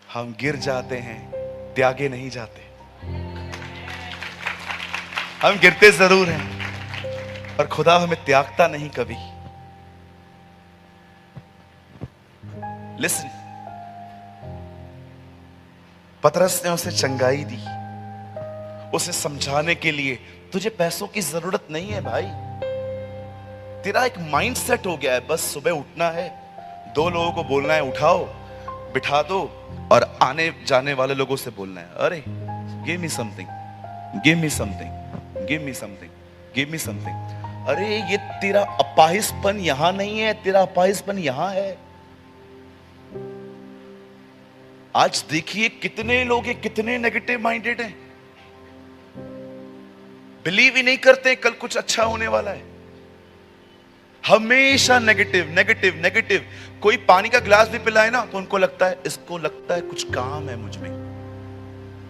हम गिर जाते हैं, त्यागे नहीं जाते। हम गिरते जरूर हैं पर खुदा हमें त्यागता नहीं कभी। लिसन, पतरस ने उसे चंगाई दी, उसे समझाने के लिए तुझे पैसों की जरूरत नहीं है भाई। तेरा एक माइंड सेट हो गया है, बस सुबह उठना है, 2 लोगों को बोलना है उठाओ, बिठा दो, और आने जाने वाले लोगों से बोलना है, अरे give me something, give me something, give me something, give me something. अरे ये तेरा अपाहिजपन यहां नहीं है, तेरा अपाहिजपन यहां है। आज देखिए कितने लोग हैं, कितने नेगेटिव माइंडेड हैं, बिलीव ही नहीं करते कल कुछ अच्छा होने वाला है। हमेशा नेगेटिव नेगेटिव नेगेटिव। कोई पानी का गिलास भी पिलाए ना तो उनको लगता है, इसको लगता है कुछ काम है मुझ में,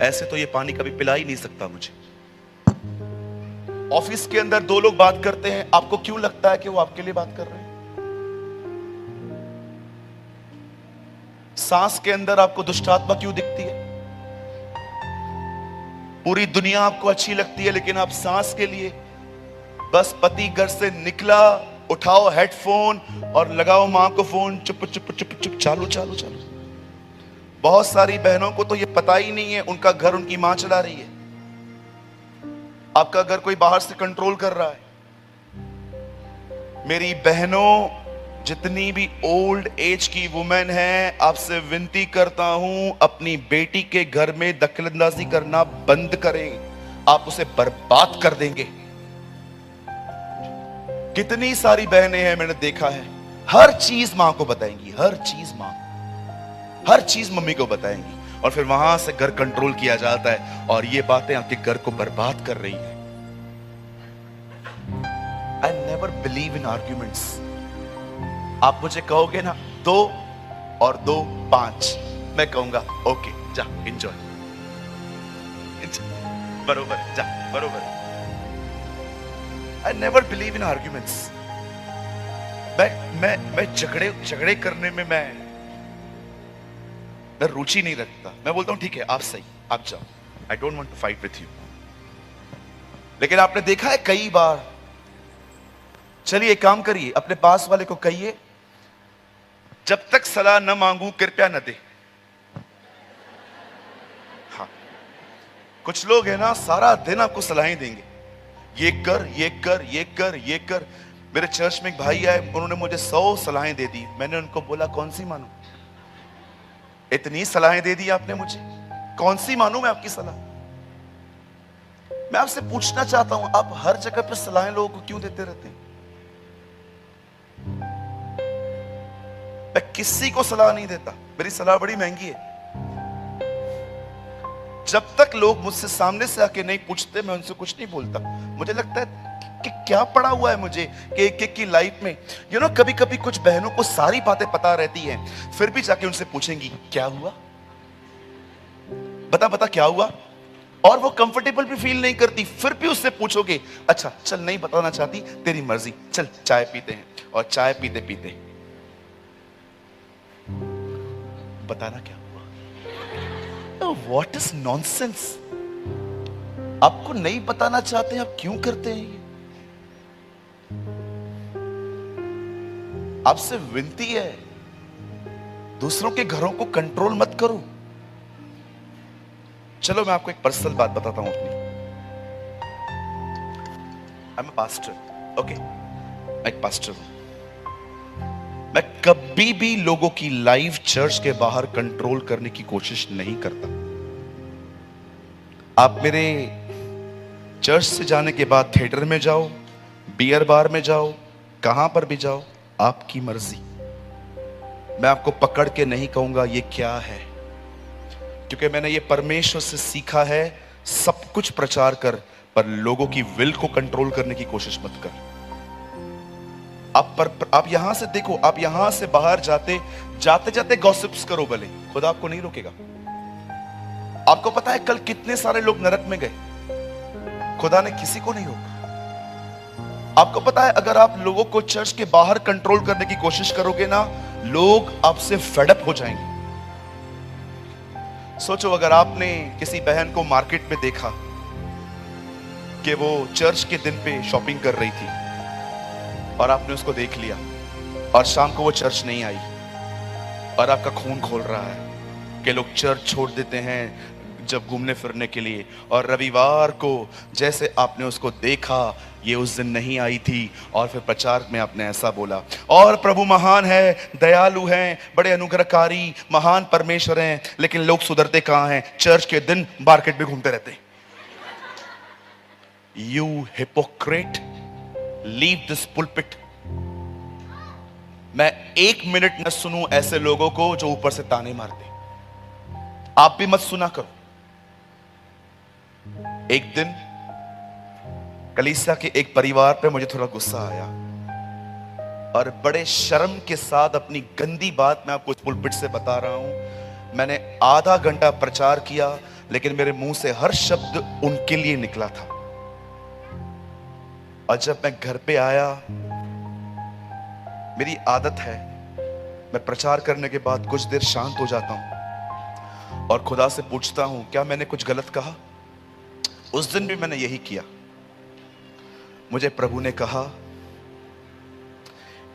ऐसे तो ये पानी कभी पिला ही नहीं सकता मुझे। ऑफिस के अंदर 2 लोग बात करते हैं, आपको क्यों लगता है कि वो आपके लिए बात कर रहे हैं? सांस के अंदर आपको दुष्टात्मा क्यों दिखती है? पूरी दुनिया आपको अच्छी लगती है लेकिन आप सांस के लिए, बस पति घर से निकला, उठाओ हेडफोन और लगाओ मां को फोन, चुप चुप चुप चुप, चालू चालू चालू। बहुत सारी बहनों को तो ये पता ही नहीं है उनका घर उनकी मां चला रही है। आपका घर कोई बाहर से कंट्रोल कर रहा है। मेरी बहनों, जितनी भी ओल्ड एज की वुमेन है, आपसे विनती करता हूं, अपनी बेटी के घर में दखलंदाजी करना बंद करें, आप उसे बर्बाद कर देंगे। कितनी सारी बहनें हैं, मैंने देखा है, हर चीज मां को बताएंगी, हर चीज मां, हर चीज मम्मी को बताएंगी, और फिर वहां से घर कंट्रोल किया जाता है और ये बातें आपके घर को बर्बाद कर रही है। I never believe in arguments. आप मुझे कहोगे ना 2 और 2 5, मैं कहूंगा ओके जा एंजॉय, बरोबर जा, बरोबर। I never believe in arguments. मैं झगड़े करने में मैं रुचि नहीं रखता। मैं बोलता हूं ठीक है आप सही, आप जाओ, I don't want to fight with you। लेकिन आपने देखा है कई बार, चलिए एक काम करिए, अपने पास वाले को कहिए जब तक सलाह न मांगू कृपया न दे। हाँ, कुछ लोग है ना सारा दिन आपको सलाहें देंगे, ये कर ये कर ये कर ये कर। मेरे चर्च में एक भाई आए, उन्होंने मुझे 100 सलाहें दे दी। मैंने उनको बोला कौन सी मानूं? इतनी सलाहें दे दी आपने मुझे, कौन सी मानूं मैं आपकी सलाह? मैं आपसे पूछना चाहता हूं, आप हर जगह पर सलाहें लोगों को क्यों देते रहते हैं? मैं किसी को सलाह नहीं देता, मेरी सलाह बड़ी महंगी है। जब तक लोग मुझसे सामने से आके नहीं पूछते, मैं उनसे कुछ नहीं बोलता। मुझे लगता है कि क्या पड़ा हुआ है मुझे कि एक की लाइफ में, कभी कभी कुछ बहनों को सारी बातें पता रहती हैं, फिर भी जाके उनसे पूछेंगी क्या हुआ, बता बता क्या हुआ, और वो कंफर्टेबल भी फील नहीं करती, फिर भी उससे पूछोगे, अच्छा चल नहीं बताना चाहती, तेरी मर्जी, चल चाय पीते हैं। और चाय पीते पीते बताना क्या हुआ। What is nonsense. आपको नहीं बताना चाहते, आप क्यों करते हैं ये? आपसे विनती है, दूसरों के घरों को कंट्रोल मत करो। चलो मैं आपको एक पर्सनल बात बताता हूं अपनी। I am a pastor, okay, मैं एक पास्टर हूं। मैं कभी भी लोगों की लाइफ चर्च के बाहर कंट्रोल करने की कोशिश नहीं करता। आप मेरे चर्च से जाने के बाद थिएटर में जाओ, बियर बार में जाओ, कहां पर भी जाओ, आपकी मर्जी। मैं आपको पकड़ के नहीं कहूंगा ये क्या है, क्योंकि मैंने ये परमेश्वर से सीखा है, सब कुछ प्रचार कर पर लोगों की विल को कंट्रोल करने की कोशिश मत कर। आप यहां से देखो, आप यहां से बाहर जाते जाते गॉसिप्स करो भले, खुदा आपको नहीं रोकेगा। आपको पता है कल कितने सारे लोग नरक में गए, खुदा ने किसी को नहीं रोका। आपको पता है अगर आप लोगों को चर्च के बाहर कंट्रोल करने की कोशिश करोगे ना, लोग आपसे फेड अप हो जाएंगे। सोचो अगर आपने किसी बहन को मार्केट में देखा कि वो चर्च के दिन पे शॉपिंग कर रही थी और आपने उसको देख लिया और शाम को वो चर्च नहीं आई और आपका खून खोल रहा है कि लोग चर्च छोड़ देते हैं जब घूमने फिरने के लिए, और रविवार को जैसे आपने उसको देखा ये उस दिन नहीं आई थी, और फिर प्रचार में आपने ऐसा बोला, और प्रभु महान है, दयालु हैं, बड़े अनुग्रहकारी, महान परमेश्वर हैं, लेकिन लोग सुधरते कहां हैं? चर्च के दिन मार्केट में घूमते रहते। You hypocrite, leave this pulpit. मैं एक मिनट न सुनूं ऐसे लोगों को जो ऊपर से ताने मारते। आप भी मत सुना करो। एक दिन कलीसिया के एक परिवार पे मुझे थोड़ा गुस्सा आया और बड़े शर्म के साथ अपनी गंदी बात मैं आपको इस पुलपिट से बता रहा हूं। मैंने आधा घंटा प्रचार किया लेकिन मेरे मुंह से हर शब्द उनके लिए निकला था। और जब मैं घर पे आया, मेरी आदत है मैं प्रचार करने के बाद कुछ देर शांत हो जाता हूं और खुदा से पूछता हूं क्या मैंने कुछ गलत कहा। उस दिन भी मैंने यही किया। मुझे प्रभु ने कहा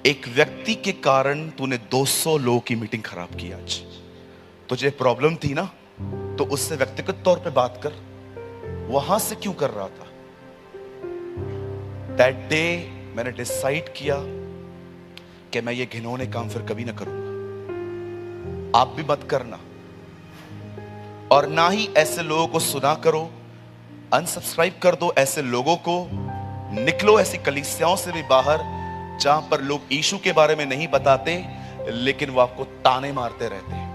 एक व्यक्ति के कारण तूने 200 लोगों की मीटिंग खराब की। आज तुझे प्रॉब्लम थी ना, तो उससे व्यक्तिगत तौर पे बात कर, वहां से क्यों कर रहा था। दैट डे मैंने डिसाइड किया कि मैं ये घिनौने काम फिर कभी ना करूंगा। आप भी मत करना, और ना ही ऐसे लोगों को सुना करो। अनसब्सक्राइब कर दो ऐसे लोगों को। निकलो ऐसी कलीसियाओं से भी बाहर जहां पर लोग यीशु के बारे में नहीं बताते लेकिन वो आपको ताने मारते रहते हैं।